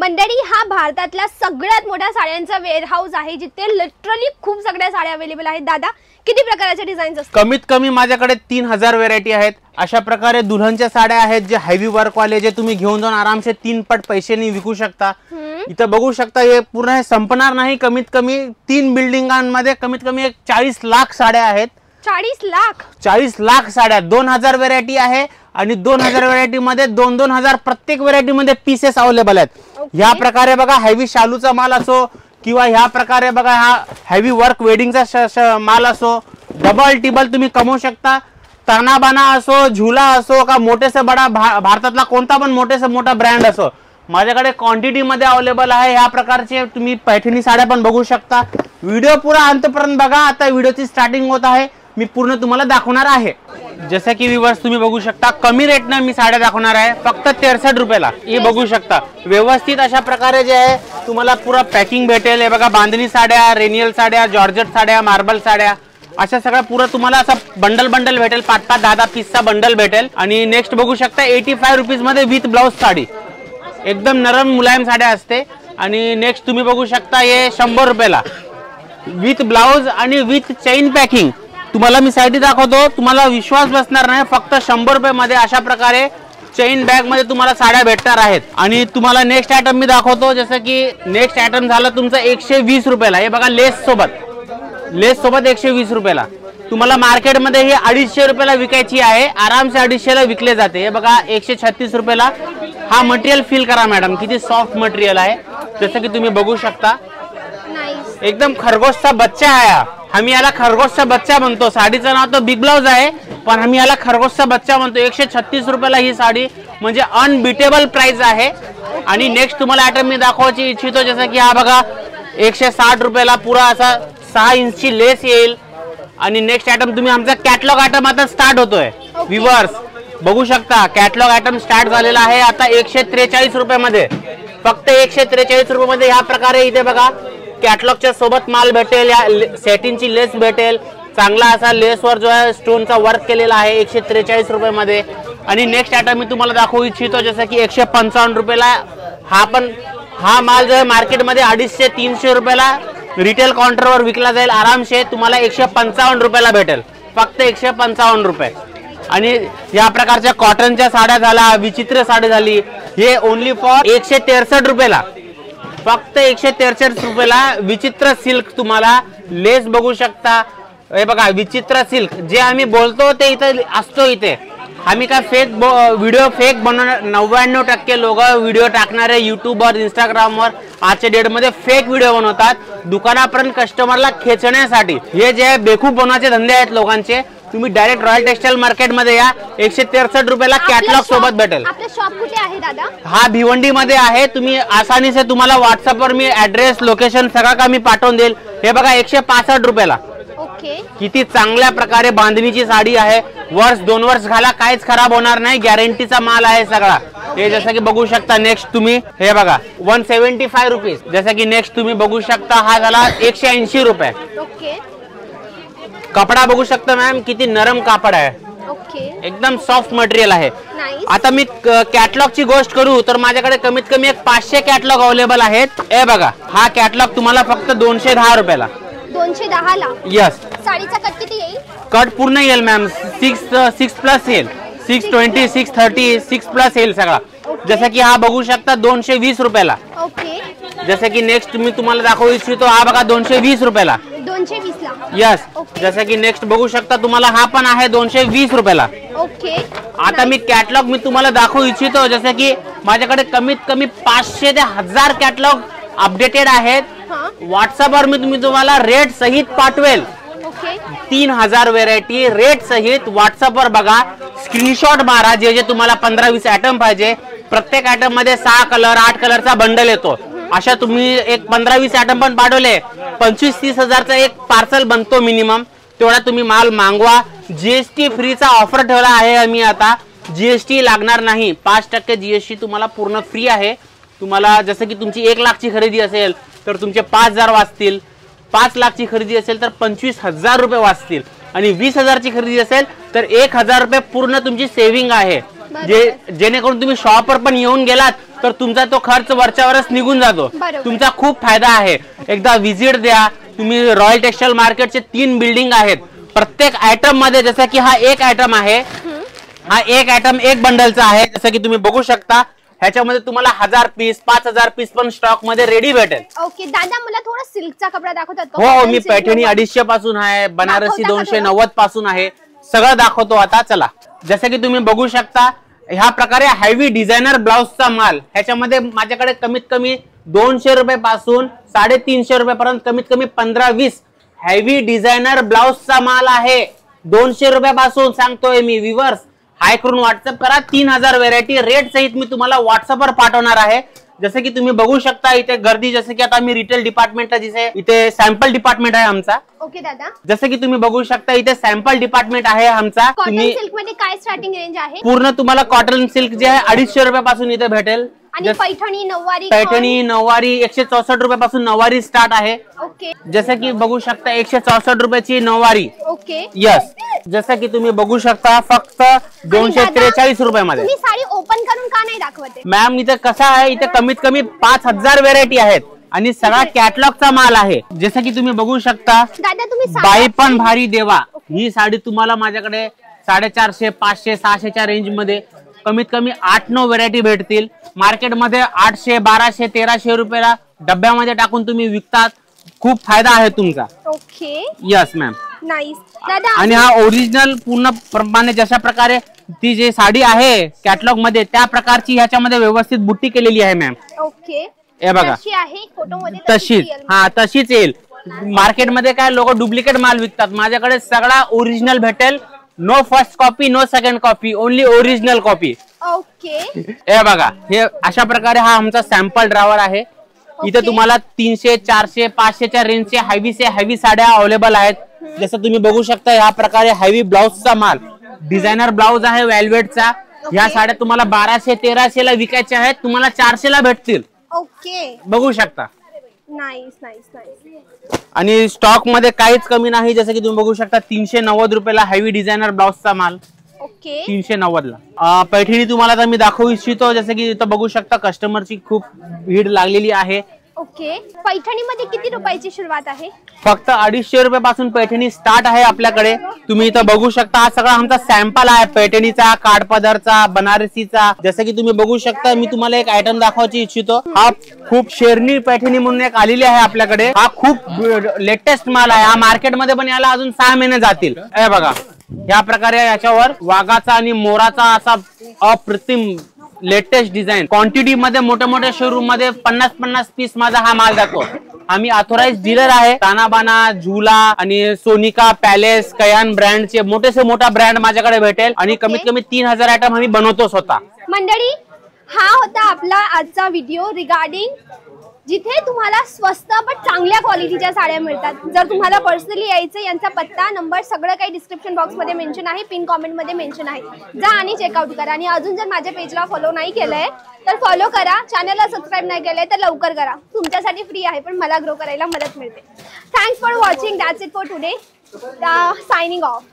मंडळी, हा भारतातला सगळ्यात मोठा साड्यांचा वेअरहाऊस आहे, जिथे लिटरली खूप सगळ्या साड्या अवेलेबल आहेत. दादा, किती प्रकारचे डिझाईन्स असतात? कमीत कमी माझ्याकडे 3000 व्हेरायटी आहेत. अशा प्रकारे दुल्हनच्या साड्या आहेत, जे हेवी वर्क वाले, जे तुम्ही घेऊन जाऊन आरामसे 3 पट पैशांनी विकू शकता. इथं बघू शकता, हे पूर्ण हे संपणार नाही. कमीत कमी 3 बिल्डिंगांमध्ये कमीत कमी 40 लाख साड्या आहेत. 40 लाख साड्या. 2000 व्हेरायटी आहे आणि 2000 व्हेरायटी मध्ये 2-2000 प्रत्येक व्हेरायटी मध्ये पीसेस अवेलेबल आहेत. ह्या प्रकारे बघा, हेवी शालूचा माल असो किंवा ह्या प्रकारे बघा, हा हेवी वर्क वेडिंगचा माल असो, डबल टिबल तुम्ही कमवू शकता. तानाबाना असो, झुला असो, का मोठे से बडा भारतातला कोणता पण मोठे से मोठा ब्रँड असो, माझ्याकडे क्वांटिटी मध्ये अवेलेबल आहे. ह्या प्रकारचे तुम्ही पैठणी साड्या पण बघू शकता. व्हिडिओ पुरा अंतपर्यंत बघा. आता व्हिडिओची स्टार्टिंग होत आहे, मी पूर्ण तुम्हाला दाखवणार आहे. जसं की व्ह्यूअर्स तुम्ही बघू शकता, कमी रेटनं मी साड्या दाखवणार आहे, फक्त 63 रुपयाला. हे बघू शकता, व्यवस्थित अशा प्रकारे जे आहे तुम्हाला पुरा पॅकिंग भेटेल. हे बघा, बांधणी साड्या, रेनियल साड्या, जॉर्जेट साड्या, मार्बल साड्या, अशा सगळ्या पुरा तुम्हाला असा बंडल भेटेल. 5-5, 10-10 पीसचा बंडल भेटेल. आणि नेक्स्ट बघू शकता, 85 रुपीज मध्ये विथ ब्लाउज साडी, एकदम नरम मुलायम साड्या असते. आणि नेक्स्ट तुम्ही बघू शकता, हे 100 रुपयाला विथ ब्लाउज आणि विथ चेन पॅकिंग. तुम्हाला मी साडी दाखवतो, तुम्हाला विश्वास बसणार नाही. फक्त 100 रुपये मध्ये अशा प्रकारे चेन बॅग मध्ये तुम्हाला साड्या भेटणार आहेत. आणि तुम्हाला नेक्स्ट आयटम मी दाखवतो, जसं की नेक्स्ट आयटम झालं तुमचं 120 रुपयाला. हे बघा, लेस सोबत 120 रुपयाला. तुम्हाला मार्केटमध्ये हे 250 रुपयाला विकायची आहे, आरामसे 250 ला विकले जाते. हे बघा, 136 रुपयाला. हा मटेरियल फील करा मॅडम, किती सॉफ्ट मटेरियल आहे. जसं की तुम्ही बघू शकता, एकदम खरगोशचा बच्चा आहे. आम्ही याला खरगोशचा बच्चा म्हणतो. साडीचं नाव तर बिग ब्लाउज आहे, पण आम्ही याला खरगोशचा बच्चा म्हणतो. 136 रुपयाला ही साडी, म्हणजे अनबिटेबल प्राइस आहे. आणि नेक्स्ट तुम्हाला आयटम मी दाखवायची इच्छितो, जसं की हा बघा, 160 रुपयाला पुरा असा 6 इंचची लेस येईल. आणि नेक्स्ट आयटम तुम्ही, आमचा कॅटलॉग आयटम आता स्टार्ट होतोय. व्ह्यूअर्स बघू शकता, कॅटलॉग आयटम स्टार्ट झालेला आहे आता 143 रुपयामध्ये. फक्त 143 रुपयामध्ये ह्या प्रकारे इथे बघा, कॅटलॉगच्या सोबत माल भेटेल. या सेटिंगची लेस भेटेल, चांगला असा लेसवर जो आहे स्टोनचा वर्क केलेला आहे 143 रुपयामध्ये. आणि नेक्स्ट आयटम मी तुम्हाला दाखवू इच्छितो, जसं की 155 रुपयाला. हा माल जो आहे मार्केटमध्ये 250-300 रुपयाला रिटेल काउंटरवर विकला जाईल आरामशे. तुम्हाला 155 रुपयाला भेटेल, फक्त 155 रुपये. आणि या प्रकारच्या कॉटनच्या साड्या झाल्या, विचित्र साडी झाली, हे ओनली फॉर 163 रुपयाला. फक्त 163 रुपयाला विचित्र सिल्क. तुम्हाला लेस बघू शकता. हे बघा, विचित्र सिल्क जे आम्ही बोलतो ते इथे असतो. इथे आम्ही काय फेक व्हिडिओ फेक बनवणार. 99% लोक व्हिडिओ टाकणारे युट्यूबवर, इंस्टाग्रामवर आजच्या डेटमध्ये फेक व्हिडिओ बनवतात, दुकानापर्यंत कस्टमरला खेचण्यासाठी. हे जे बेखूब बनवायचे धंदे आहेत लोकांचे. तुम्ही डायरेक्ट रॉयल टेक्सटाईल मार्केटमध्ये या, 163 रुपयाला कॅटलॉग सोबत भेटेल. आपलं शॉप कुठे आहे दादा? हा भिवंडी मध्ये आहे. तुम्ही आसानीसे, तुम्हाला व्हॉट्सअपवर मी ऍड्रेस, लोकेशन सगळं का मी पाठवून देईल. हे बघा, 165 रुपयाला. किती चांगल्या प्रकारे बांधणीची साडी आहे. 1-2 वर्ष घाला, काहीच खराब होणार नाही, गॅरंटीचा माल आहे सगळा. हे जसं की बघू शकता, नेक्स्ट तुम्ही हे बघा, 175 रुपीज. जसं की नेक्स्ट तुम्ही बघू शकता, हा झाला 180 रुपये. कपडा बघू शकता मॅम, किती नरम कापड आहे, एकदम सॉफ्ट मटेरियल आहे. आता मी कॅटलॉगची गोष्ट करू तर माझ्याकडे कमीत कमी 500 कॅटलॉग अवेलेबल आहेत. हे बघा, हा कॅटलॉग तुम्हाला फक्त 210 रुपयाला. 210 ला? यस. साडीचा कट किती येईल? कट पूर्ण येईल मॅम, 6 प्लस येईल, 620, 630, 6 प्लस येईल सगळा. जसं की हा बघू शकता 220 रुपयाला. जसं की नेक्स्ट मी तुम्हाला दाखवू इच्छितो, हा बघा 220 रुपयाला. 220 ला? यस. जसं की नेक्स्ट बघू शकता, तुम्हाला हा पण आहे 220 रुपयाला. आता मी कॅटलॉग मी तुम्हाला दाखवू इच्छितो, जसं की माझ्याकडे कमीत कमी 500 ते 1000 कॅटलॉग अपडेटेड आहेत. व्हॉट्सअपवर मी तुम्हाला रेट सहित पाठवेल. 3000 व्हेरायटी रेट सहित व्हॉट्सअपवर बघा, स्क्रीनशॉट मारा. जे जे तुम्हाला 15-20 आयटम पाहिजे, प्रत्येक आयटम मध्ये 6 कलर 8 कलरचा बंडल येतो. अशा तुम्ही एक 15-20 आयटम पण पाठवले, 25-30 हजारचा एक पार्सल बनतो मिनिमम. तेवढा तुम्ही माल मागवा. जीएसटी फ्रीचा ऑफर ठेवला आहे आम्ही आता. जीएसटी लागणार नाही, 5% जीएसटी तुम्हाला पूर्ण फ्री आहे. तुम्हाला जसं की तुमची 1 लाखची खरेदी असेल तर तुमचे 5000 वाचतील. 5 लाखची खरेदी असेल तर 25,000 रुपये वाचतील. आणि 20,000ची खरेदी असेल तर 1000 रुपये पूर्ण तुमची सेव्हिंग आहे. जेणेकरून तुम्ही शॉपवर पण येऊन गेलात तर तुमचा तो खर्च वरच्यावरच निघून जातो. तुमचा खूप फायदा आहे. एकदा व्हिजिट द्या तुम्ही. रॉयल टेक्सटाईल मार्केटचे 3 बिल्डिंग आहेत. प्रत्येक आयटम मध्ये जसं की हा एक आयटम आहे, हा एक आयटम एक बंडलचा आहे. जसं की तुम्ही बघू शकता ह्याच्यामध्ये तुम्हाला 1000 पीस 5000 पीस पण स्टॉक मध्ये रेडी भेटेल. ओके दादा, मला थोडा सिल्कचा कपडा दाखवतात का? हो, मी पैठणी 250 पासून आहे, बनारसी 290 पासून आहे, सगळं दाखवतो आता. चला, जसं की तुम्ही बघू शकता ह्या प्रकारे हेवी डिझायनर ब्लाउजचा माल. ह्याच्यामध्ये माझ्याकडे कमीत कमी 200 रुपये पासून 350 रुपयापर्यंत कमीत कमी 15-20 हेवी डिझायनर ब्लाउजचा माल आहे. 200 रुपयापासून सांगतोय मी. व्ह्यूअर्स हाय करून व्हॉट्सअप करा. 3000 व्हेरायटी रेट सहित मी तुम्हाला व्हॉट्सअपवर पाठवणार आहे. जसं की तुम्ही बघू शकता इथे गर्दी, जसं की आता मी रिटेल डिपार्टमेंटला जिथे इथे सॅम्पल डिपार्टमेंट आहे आमचा. ओके दादा, जसं की तुम्ही बघू शकता इथे सॅम्पल डिपार्टमेंट आहे आमचा. कॉटन सिल्क मध्ये काय स्टार्टिंग रेंज आहे? पूर्ण तुम्हाला कॉटन सिल्क जे आहे 250 रुपयापासून इथे भेटेल. आणि पैठणी नऊवारी? पैठणी नऊवारी 164 रुपयापासून नऊवारी स्टार्ट आहे. ओके, जसं की बघू शकता 164 रुपयाची नऊवारी. Okay, yes. जसं की तुम्ही बघू शकता फक्त 243 रुपयामध्ये. तुम्ही साडी ओपन करून का नाही दाखवते? मॅम इथे कसं आहे, इथे कमीत कमी 5000 व्हेरायटी आहेत आणि सगळा कॅटलॉगचा माल आहे. जसं की तुम्ही बघू शकता दादा, तुम्ही बाई पण भारी देवा ही साडी तुम्हाला माझ्याकडे 450, 500, 600च्या रेंज मध्ये कमीत कमी 8-9 व्हेरायटी भेटतील. मार्केटमध्ये 800, 1200, 1300 रुपयाला डब्यामध्ये टाकून तुम्ही विकतात. खूप फायदा आहे तुमचा. Okay, yes ma'am. नाईस दादा. आणि हा ओरिजिनल पूर्ण प्रमाणे जशा प्रकारे ती जी साडी आहे कॅटलॉग मध्ये त्या प्रकारची ह्याच्यामध्ये व्यवस्थित बुट्टी केलेली आहे मॅम. ओके, हे बघा तशीच. हा, तशीच येईल. मार्केटमध्ये काय लोक डुप्लिकेट माल विकतात. माझ्याकडे सगळा ओरिजिनल भेटेल. No first copy, no second copy, only original copy. Okay, हे बघा हे अशा प्रकारे हा आमचा सॅम्पल ड्रावर आहे. इथे तुम्हाला 300, 400, 500च्या रेंजचे हेवी साड्या अवेलेबल आहेत. जसं तुम्ही बघू शकता ह्या प्रकारे हेवी ब्लाउजचा माल, डिझायनर ब्लाउज आहे वेल्वेटचा. ह्या साड्या तुम्हाला 1200, 1300 ला विकायच्या आहेत, तुम्हाला 400 ला भेटतील. ओके, बघू शकता. Nice nice nice. आणि स्टॉक मध्ये काहीच कमी नाही. जसं की तुम्ही बघू शकता 390 रुपयाला हेवी डिझायनर ब्लाउजचा माल. ओके, 390 ला. पैठणी तुम्हाला तर मी दाखवू इच्छितो. जसं की इथं बघू शकता कस्टमरची खूप भीड लागलेली आहे. ओके, पैठणी मध्ये किती रुपयाची सुरुवात आहे? फक्त 250 रुपयापासून पैठणी स्टार्ट आहे आपल्याकडे. तुम्ही इथं बघू शकता हा सगळा आमचा सॅम्पल आहे पैठणीचा, काठपदरचा, बनारसीचा. जसं की तुम्ही बघू शकता मी तुम्हाला एक आयटम दाखवायची इच्छितो. हा खूप शेरनी पैठणी म्हणून एक आलेली आहे आपल्याकडे. हा खूप लेटेस्ट माल आहे. हा मार्केटमध्ये पण याला अजून 6 महिने जातील. हे बघा या प्रकारे याच्यावर वाघाचा आणि मोराचा असा अप्रतिम लेटेस्ट डिझाईन. क्वांटिटी मध्ये मोठ्या मोठ्या शोरूम मध्ये 50-50 पीस माझा हा माल जातो. आम्ही ऑथोराइज डीलर आहे. तानाबाना, झुला आणि सोनिका, पॅलेस, कयान ब्रँडचे मोठेसे मोठा ब्रँड माझ्याकडे भेटेल. आणि कमीत कमी 3000 आयटम आम्ही बनवतो स्वतः. मंडळी, हा होता आपला आजचा व्हिडिओ रिगार्डिंग जिथे तुम्हाला स्वस्त पण चांगल्या क्वालिटीच्या साड्या मिळतात. जर तुम्हाला पर्सनली यायचं, यांचा पत्ता नंबर सगळं काही डिस्क्रिप्शन बॉक्स मध्ये मेन्शन आहे, पिन कॉमेंट मध्ये मेन्शन आहे. जा आणि चेकआउट करा. आणि अजून जर माझ्या पेजला फॉलो नाही केलंय तर फॉलो करा. चॅनलला सबस्क्राईब नाही केलंय तर लवकर करा. तुमच्यासाठी फ्री आहे पण मला ग्रो करायला मदत मिळते. Thanks for watching. That's it for today. Signing off.